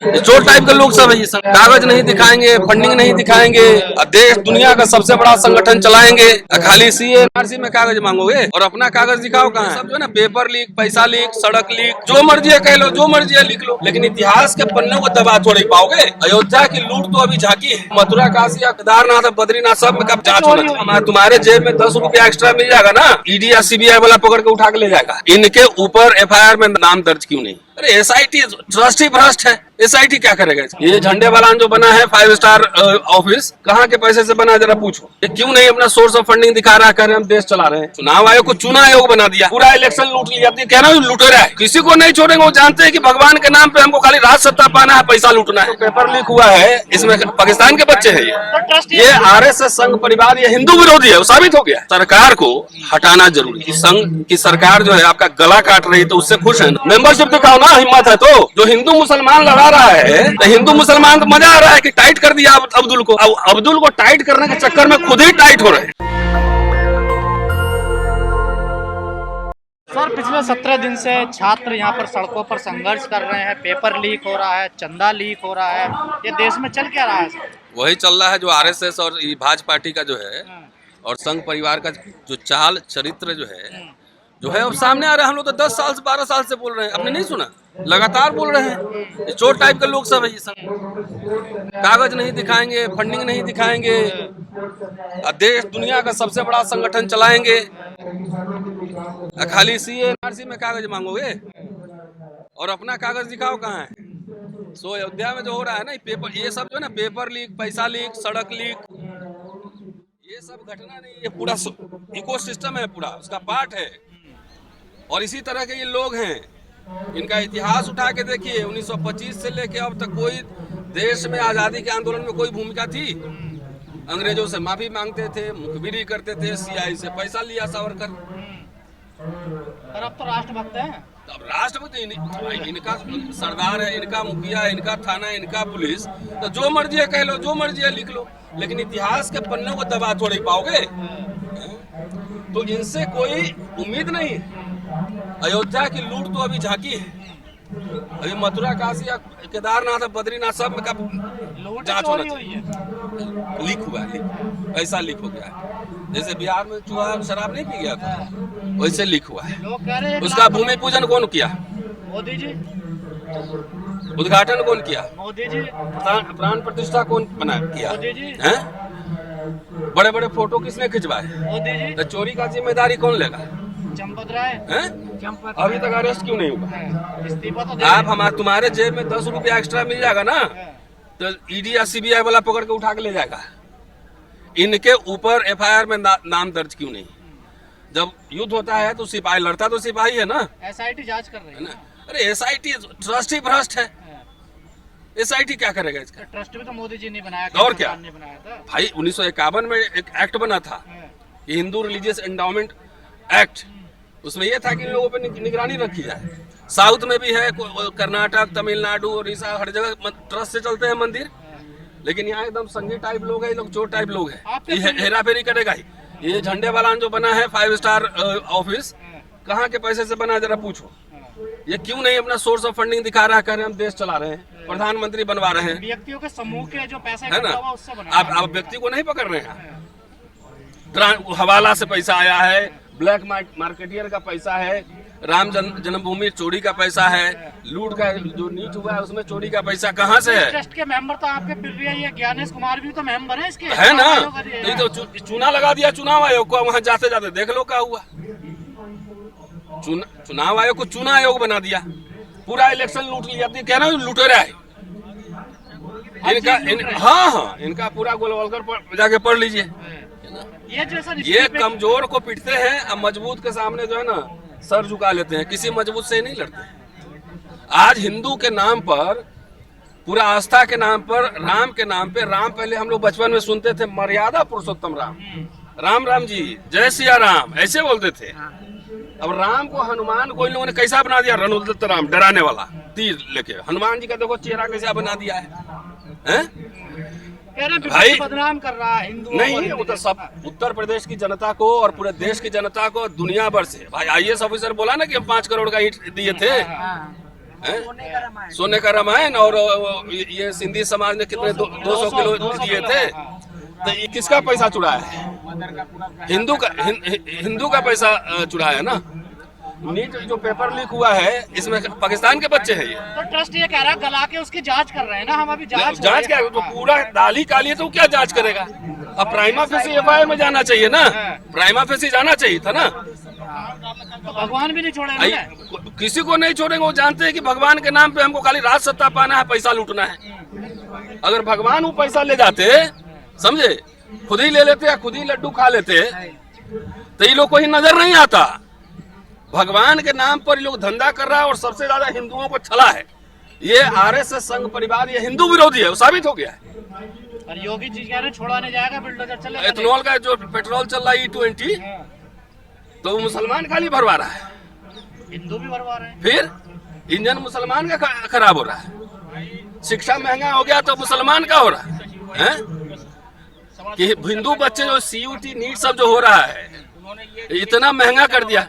चोर टाइप के लोग सब है ये सब। कागज नहीं दिखाएंगे, फंडिंग नहीं दिखाएंगे, देश दुनिया का सबसे बड़ा संगठन चलाएंगे, खाली सीए एनआरसी में कागज मांगोगे और अपना कागज दिखाओ कहाँ है? सब जो है ना पेपर लीक, पैसा लीक, सड़क लीक, जो मर्जी है कह लो, जो मर्जी है लिख लो, लेकिन इतिहास के पन्नों को दबा थोड़ी पाओगे। अयोध्या की लूट तो अभी झांकी है, मथुरा काशी केदारनाथ बद्रीनाथ सब में कब जांच होना। तुम्हारे जेब में 10 रुपया एक्स्ट्रा मिल जाएगा ना, ईडी या सीबीआई वाला पकड़ के उठा के ले जाएगा। इनके ऊपर एफआईआर में नाम दर्ज क्यों नहीं? अरे एसआईटी ट्रस्ट ही भ्रष्ट है। एसआईटी क्या करेगा? ये झंडे वाला जो बना है 5 स्टार ऑफिस, कहाँ के पैसे से बना है जरा पूछो। ये क्यों नहीं अपना सोर्स ऑफ फंडिंग दिखा रहा है, कह रहे हम देश चला रहे हैं। चुनाव आयोग को चुनाव आयोग बना दिया, पूरा इलेक्शन लूट लिया। कह रहा हूँ लुटेरा है, किसी को नहीं छोड़ेंगे। वो जानते हैं कि भगवान के नाम पे हमको खाली राज सत्ता पाना है, पैसा लूटना है। पेपर लीक हुआ है, इसमें पाकिस्तान के बच्चे हैं। ये आरएसएस संघ परिवार, ये हिंदू विरोधी है, वो साबित हो गया। सरकार को हटाना जरूरी है। संघ की सरकार जो है आपका गला काट रही है, तो उससे खुश है ना? मेंबरशिप दिखाओ ना, हिम्मत है तो। जो हिंदू मुसलमान लड़ा रहा है, तो हिंदू मुसलमान तो मजा आ रहा है कि टाइट कर दिया अब्दुल को। अब अब्दुल को टाइट करने के चक्कर में खुद ही टाइट हो रहे हैं। सर, पिछले 17 दिन से छात्र यहाँ पर सड़कों पर संघर्ष कर रहे हैं, पेपर लीक हो रहा है, चंदा लीक हो रहा है। ये देश में चल क्या रहा है सर? वही चल रहा है जो आरएसएस और भाजपा पार्टी का जो है और संघ परिवार का जो चाल चरित्र जो है अब सामने आ रहा है। हम लोग तो 10 साल से 12 साल से बोल रहे हैं, आपने नहीं सुना? लगातार बोल रहे हैं। ये चोर टाइप के लोग सब है ये सब। कागज नहीं दिखाएंगे, फंडिंग नहीं दिखाएंगे, देश दुनिया का सबसे बड़ा संगठन चलाएंगे, खाली सीए एनआरसी में कागज मांगोगे और अपना कागज दिखाओ कहाँ है? सो अयोध्या में जो हो रहा है ना, पेपर, ये सब जो है ना पेपर लीक, पैसा लीक, सड़क लीक, ये सब घटना नहीं, ये पूरा इकोसिस्टम है, पूरा उसका पार्ट है। और इसी तरह के ये लोग हैं। इनका इतिहास उठा के देखिए, 1925 से लेके अब तक कोई देश में आजादी के आंदोलन में कोई भूमिका थी? अंग्रेजों से माफी मांगते थे, मुखबिरी करते थे, सीआई से पैसा लिया सावरकर। पर अब तो राष्ट्रभक्त है। अब राष्ट्रपति इनका सरदार है, इनका मुखिया, इनका थाना, इनका पुलिस, तो जो मर्जी है कह लो, जो मर्जी है लिख लो, लेकिन इतिहास के पन्नों को दबा थोड़ी पाओगे। तो इनसे कोई उम्मीद नहीं। अयोध्या की लूट तो अभी झांकी है, अभी मथुरा काशी केदारनाथ बद्रीनाथ सब में कब जांच होना चाहिए। लीक हुआ है, पैसा लीक हो गया है। जैसे बिहार में चूहा शराब नहीं पी गया था, वैसे लीक हुआ है। उसका भूमि पूजन कौन किया? मोदी जी। उद्घाटन कौन किया? मोदी जी। प्राण प्रतिष्ठा कौन किया? मोदी जी। हैं? बड़े बड़े फोटो किसने खिंचवाए? मोदी जी। तो चोरी का जिम्मेदारी कौन लेगा? चंपत राय। अभी तक अरेस्ट क्यों नहीं हुआ? इस्तीफा तो आप तुम्हारे जेब में 10 रुपया एक्स्ट्रा मिल जाएगा ना, तो ईडी या सीबीआई वाला पकड़ के उठा के ले जाएगा। इनके ऊपर एफआईआर में नाम दर्ज क्यों नहीं? जब युद्ध होता है तो सिपाही लड़ता, तो सिपाही है ना। एसआईटी जांच कर रही है ना। अरे एसआईटी ट्रस्ट ही भ्रष्ट है। एसआईटी क्या करेगा इसका? ट्रस्ट भी तो मोदी जी ने बनाया, और क्या ने बनाया था भाई? 1951 में एक एक्ट बना था, हिंदू रिलीजियस एंडाउमेंट एक्ट। उसमें यह था कि लोगों पे निगरानी रखी जाए। साउथ में भी है, कर्नाटक, तमिलनाडु, उड़ीसा, हर जगह ट्रस्ट से चलते हैं मंदिर, लेकिन यहाँ एकदम संघी टाइप लोग हैं, लोग चोर टाइप लोग हैं। ये हेरा फेरी करेगा ही। ये झंडे वाला जो बना है 5 स्टार ऑफिस, कहाँ के पैसे से बना जरा पूछो। ये क्यों नहीं अपना सोर्स ऑफ फंडिंग दिखा रहा है, कह रहे हम देश चला रहे हैं, प्रधानमंत्री बनवा रहे हैं। व्यक्तियों के समूह के जो पैसा है ना, आप व्यक्ति को नहीं पकड़ रहे हैं। हवाला से पैसा आया है, ब्लैक मार्केटियर का पैसा है, राम जन्मभूमि चोरी का पैसा है, लूट का जो नीच हुआ है उसमें चोरी का पैसा कहाँ से है? ट्रस्ट के मेंबर तो आपके प्रिय ज्ञानेश कुमार भी तो मेंबर है इसके, है ना। तो चुनाव लगा दिया चुनाव आयोग को, वहाँ जाते जाते देख लो क्या हुआ। चुनाव आयोग को चुनाव आयोग बना दिया, पूरा इलेक्शन लूट लिया। कह रहा हूँ लुटेरा है इनका। हाँ, इनका पूरा गोलवलकर जाके पढ़ लीजिए। ये कमजोर को पिटते हैं, अब मजबूत के सामने जो है ना सर झुका लेते हैं, किसी मजबूत से नहीं लड़ते। आज हिंदू के नाम पर, पूरा आस्था के नाम पर, राम के नाम पे, राम पहले हम लोग बचपन में सुनते थे, मर्यादा पुरुषोत्तम राम, राम राम जी, जय सिया राम, ऐसे बोलते थे। अब राम को, हनुमान को इन लोगों ने कैसा बना दिया? रणोदत्त राम, डराने वाला तीर लेके। हनुमान जी का देखो चेहरा कैसा बना दिया है? भाई बदनाम कर रहा है हिंदू नहीं। वो तो सब उत्तर प्रदेश की जनता को और पूरे देश की जनता को, दुनिया भर से। भाई आईएएस ऑफिसर बोला ना कि हम 5 करोड़ का ईंट दिए थे, हैं? सोने का रामायण। और ये सिंधी समाज ने कितने 200 किलो दिए थे। तो ये किसका पैसा चुराया है? हिंदू का पैसा चुराया है ना। नीट जो पेपर लीक हुआ है इसमें पाकिस्तान के बच्चे हैं। ये तो ट्रस्ट ये कह रहा है गला के उसकी जांच कर रहे हैं ना, हम अभी जांच क्या तो पूरा दाली काली है तो क्या जांच करेगा? अब प्राइमा फेसी एफआईआर में जाना चाहिए ना, प्राइमा फेसी जाना चाहिए था ना। तो भगवान भी नहीं छोड़ेंगे, किसी को नहीं छोड़ेंगे। वो जानते हैं कि भगवान के नाम पे हमको खाली राज सत्ता पाना है, पैसा लूटना है। अगर भगवान वो पैसा ले जाते, समझे, खुद ही ले लेते या खुद ही लड्डू खा लेते तो ये लोग को ही नजर नहीं आता। भगवान के नाम पर ये लोग धंधा कर रहा है और सबसे ज्यादा हिंदुओं को छला है। ये आरएसएस संघ परिवार ये हिंदू विरोधी है, वो साबित हो गया है। और योगी जी कह रहे हैं छोड़ा नहीं जाएगा, बिल्डोजर चलेगा। एथेनॉल का जो पेट्रोल चल रहा है E20 तो वो मुसलमान खाली भरवा रहा है, हिंदू भी भरवा रहे हैं। फिर इंजन मुसलमान का खराब हो रहा है। शिक्षा महंगा हो गया तो मुसलमान का हो रहा है कि हिंदू बच्चे जो CUT नीट सब जो हो रहा है इतना महंगा कर दिया।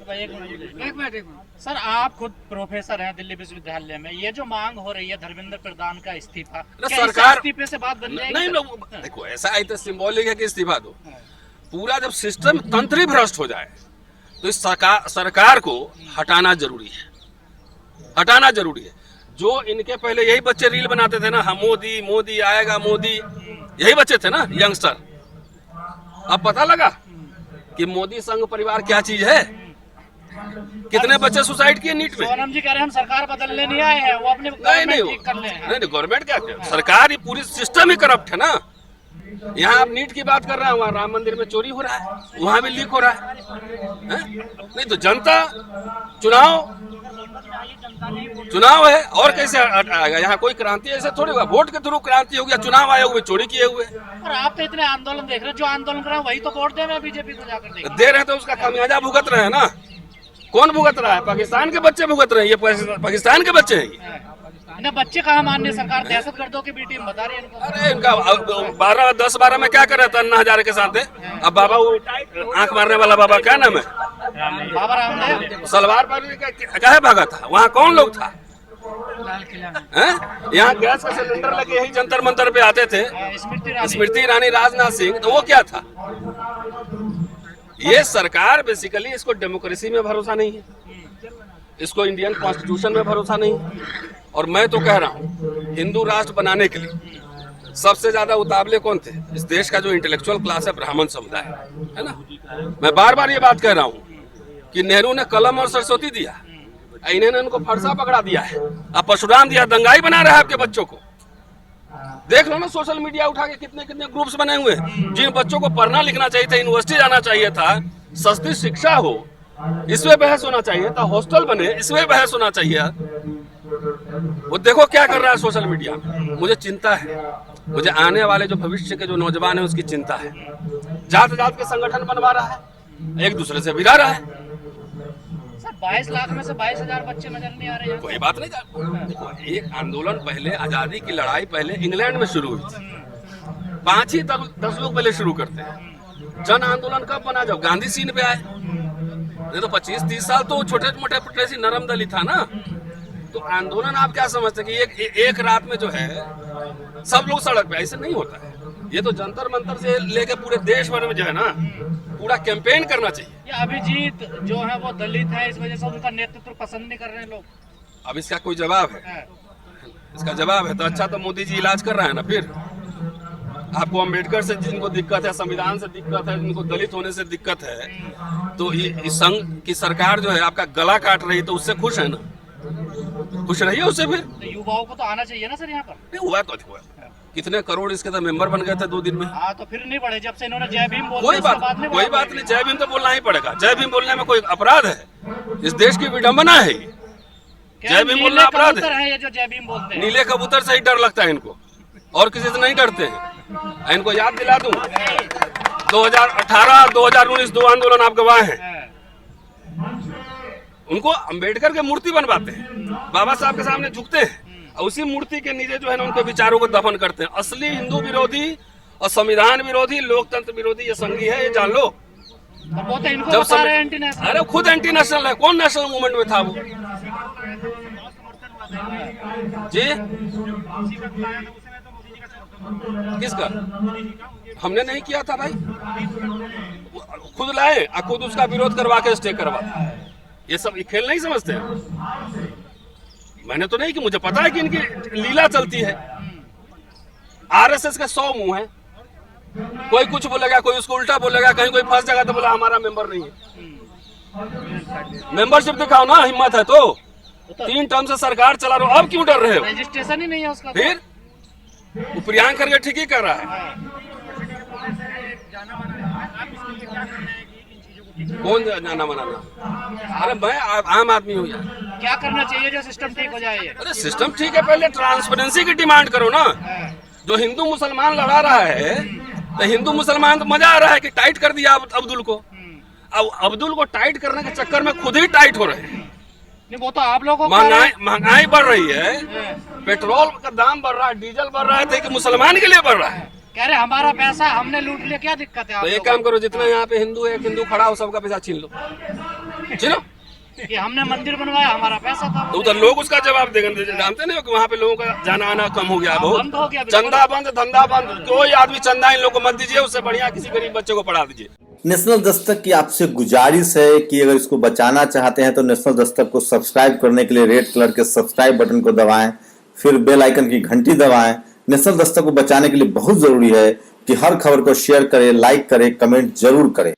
एक मिनट सर, आप खुद प्रोफेसर हैं दिल्ली विश्वविद्यालय में। ये जो मांग हो रही है धर्मेंद्र प्रधान का इस्तीफा, सरकार इस्तीफे से बात बन जाएगी? नहीं लोग देखो, ऐसा है तो सिंबॉलिक है कि इस्तीफा दो। पूरा जब सिस्टम तंत्र ही भ्रष्ट हो जाए तो इस सरकार को हटाना जरूरी है, हटाना जरूरी है। जो इनके पहले यही बच्चे रील बनाते थे ना, हम मोदी मोदी आएगा मोदी, यही बच्चे थे ना यंगस्टर। अब पता लगा कि मोदी संघ परिवार क्या चीज है। कितने बच्चे सुसाइड किए नीट में। सोनम जी कह रहे हैं हम सरकार बदलने नहीं आए हैं, वो अपने नहीं गवर्नमेंट क्या सरकार, ये पूरी सिस्टम ही करप्ट है ना। यहाँ आप नीट की बात कर रहे हैं, वहाँ राम मंदिर में चोरी हो रहा है, वहाँ भी लीक हो रहा है। नहीं तो जनता चुनाव है और कैसे आएगा? यहाँ कोई क्रांति ऐसे थोड़ी होगा, वोट के थ्रू क्रांति हो गया। चुनाव आयोग में चोरी किए हुए। और आप तो इतने आंदोलन देख रहे हैं, जो आंदोलन कर रहे हैं वही तो वोट दे रहे हैं बीजेपी को जाकर दे रहे हैं, तो उसका खामियाजा भुगत रहे हैं ना। कौन भुगत रहा है? पाकिस्तान के बच्चे भुगत रहे हैं। ये पाकिस्तान के बच्चे हैं। ना बच्चे कहाँ मानने, सरकार दहशतगर्दों की बेटी बता रही है इनको। अरे इनका 10-12 में क्या कर रहा था अन्ना हजारे के साथ? अब बाबा वो आंख मारने वाला बाबा क्या नाम है? बाबा रामदेव। सलवार पर क्या भागा था? वहाँ कौन लोग था? यहाँ गैस का सिलेंडर लगे यही जंतर मंतर पे आते थे स्मृति ईरानी, राजनाथ सिंह, तो वो क्या था? ये सरकार बेसिकली इसको डेमोक्रेसी में भरोसा नहीं है, इसको इंडियन कॉन्स्टिट्यूशन में भरोसा नहीं है। और मैं तो कह रहा हूँ हिंदू राष्ट्र बनाने के लिए सबसे ज्यादा उतावले कौन थे? इस देश का जो इंटेलेक्चुअल क्लास है, ब्राह्मण समुदाय है ना। मैं बार बार ये बात कह रहा हूँ कि नेहरू ने कलम और सरस्वती दिया, इन्होंने उनको फरसा पकड़ा दिया है, अब परशुराम दिया, दंगाई बना रहा है आपके बच्चों को। देख लो ना सोशल मीडिया उठा के कितने कितने ग्रुप्स बने हुए हैं। जिन बच्चों को पढ़ना लिखना चाहिए था, यूनिवर्सिटी जाना चाहिए था, सस्ती शिक्षा हो, इसमें बहस होना चाहिए था, हॉस्टल बने, इसमें बहस होना चाहिए। वो देखो क्या कर रहा है सोशल मीडिया में। मुझे चिंता है, मुझे आने वाले जो भविष्य के जो नौजवान है उसकी चिंता है। जात जात के संगठन बनवा रहा है, एक दूसरे से भिड़ा रहा है। 22 लाख में से 22,000 बच्चे नजर नहीं आ रहे हैं। कोई बात नहीं। देखो एक आंदोलन पहले, आजादी की लड़ाई पहले इंग्लैंड में शुरू हुई थी। 5 ही 10 लोग पहले शुरू करते हैं। जन आंदोलन कब बना? जब गांधी सीन पे आए। नहीं तो 25-30 साल तो छोटे मोटे सी नरम दली था ना। तो आंदोलन आप क्या समझते हैं कि एक रात में जो है सब लोग सड़क पे? ऐसे नहीं होता है। ये तो जंतर मंतर से लेके पूरे देश भर में जो है ना पूरा कैंपेन करना चाहिए। ये अभिजीत जो है वो दलित है, इस वजह से उनका नेतृत्व पसंद नहीं कर रहे हैं लोग। अब इसका कोई जवाब है? इसका जवाब है तो अच्छा, तो मोदी जी इलाज कर रहा है ना। फिर आपको अम्बेडकर से जिनको दिक्कत है, संविधान से दिक्कत है, जिनको दलित होने से दिक्कत है, तो ये संघ की सरकार जो है आपका गला काट रही है, तो उससे खुश है ना? खुश रहिए उससे। फिर तो युवाओं को तो आना चाहिए ना सर यहाँ पर। हुआ तो हुआ, कितने करोड़ इसके तो मेंबर बन गए थे 2 दिन में। हाँ तो फिर नहीं बढ़े जब से इन्होंने जय भीम बोला। कोई बात नहीं, जय भीम तो बोलना ही पड़ेगा। जय भीम बोलने में कोई अपराध है? इस देश की विडंबना है। जय भीम बोलना अपराध है? ये जो जय भीम बोलते हैं, नीले कबूतर से ही डर लगता है इनको, और किसी से नहीं डरते हैं। इनको याद दिला दूं, 2018 2019 2 आंदोलन आप गवाह हैं। उनको अंबेडकर के मूर्ति बनवाते हैं, बाबा साहब के सामने झुकते हैं, और उसी मूर्ति के नीचे जो है ना उनके विचारों को दफन करते हैं। असली हिंदू विरोधी और संविधान विरोधी, लोकतंत्र विरोधी ये संघी है, ये जान लो। और वो तो इनको जब बता समय- रहे हैं एंटी नेशनल। अरे खुद एंटी नेशनल है, कौन नेशनल मूवमेंट में था वो? जी किसका? हमने नहीं किया था भाई, खुद लाए और खुद उसका विरोध करवा के स्टे करवा। ये सब खेल नहीं समझते हैं। मैंने तो नहीं कि मुझे पता है कि इनकी लीला चलती है। आरएसएस के 100 मुंह है, कोई कुछ बोलेगा, कोई उसको उल्टा बोलेगा, कहीं कोई फंस जाएगा तो बोला हमारा मेंबर नहीं है। मेंबरशिप दिखाओ ना, हिम्मत है तो। 3 टर्म से सरकार चला रहे हो, अब क्यों डर रहे हो? रजिस्ट्रेशन ही नहीं है उसका। फिर वो प्रियांक करके ठीक ही कर रहा है। कौन जाना मनाना? अरे मैं आम आदमी हूँ यार। क्या करना चाहिए जो सिस्टम ठीक हो जाए? अरे सिस्टम ठीक है, पहले ट्रांसपेरेंसी की डिमांड करो ना। जो हिंदू मुसलमान लड़ा रहा है, तो हिंदू मुसलमान तो मजा आ रहा है कि टाइट कर दिया अब्दुल को। अब अब्दुल को टाइट करने के चक्कर में खुद ही टाइट हो रहे हैं। नहीं, वो तो आप लोगों को महंगाई बढ़ रही है, पेट्रोल का दाम बढ़ रहा है, डीजल बढ़ रहा है, तो कि मुसलमान के लिए बढ़ रहा है। कह रहे हमारा पैसा हमने लूट लिया, क्या दिक्कत है? तो एक काम करो, जितना यहाँ पे हिंदू है, एक हिंदू खड़ा हो, सबका पैसा छीन लो, छीनो। कि हमने मंदिर बनवाया, हमारा पैसा था। तो उधर लोग उसका जवाब देंगे। जानते नहीं हो कि वहाँ पे लोगों का जाना आना कम हो गया, बहुत बंद हो गया, बिल्कुल। चंदा बंद, धंधा बंद। कोई आदमी चंदा इन लोग को मत दीजिए, उससे बढ़िया किसी गरीब बच्चे को पढ़ा दीजिए। नेशनल दस्तक की आपसे गुजारिश है कि अगर इसको बचाना चाहते हैं तो नेशनल दस्तक को सब्सक्राइब करने के लिए रेड कलर के सब्सक्राइब बटन को दबाएं, फिर बेल आइकन की घंटी दबाएं। नेशनल दस्तक को बचाने के लिए बहुत जरूरी है कि हर खबर को शेयर करें, लाइक करें, कमेंट जरूर करें।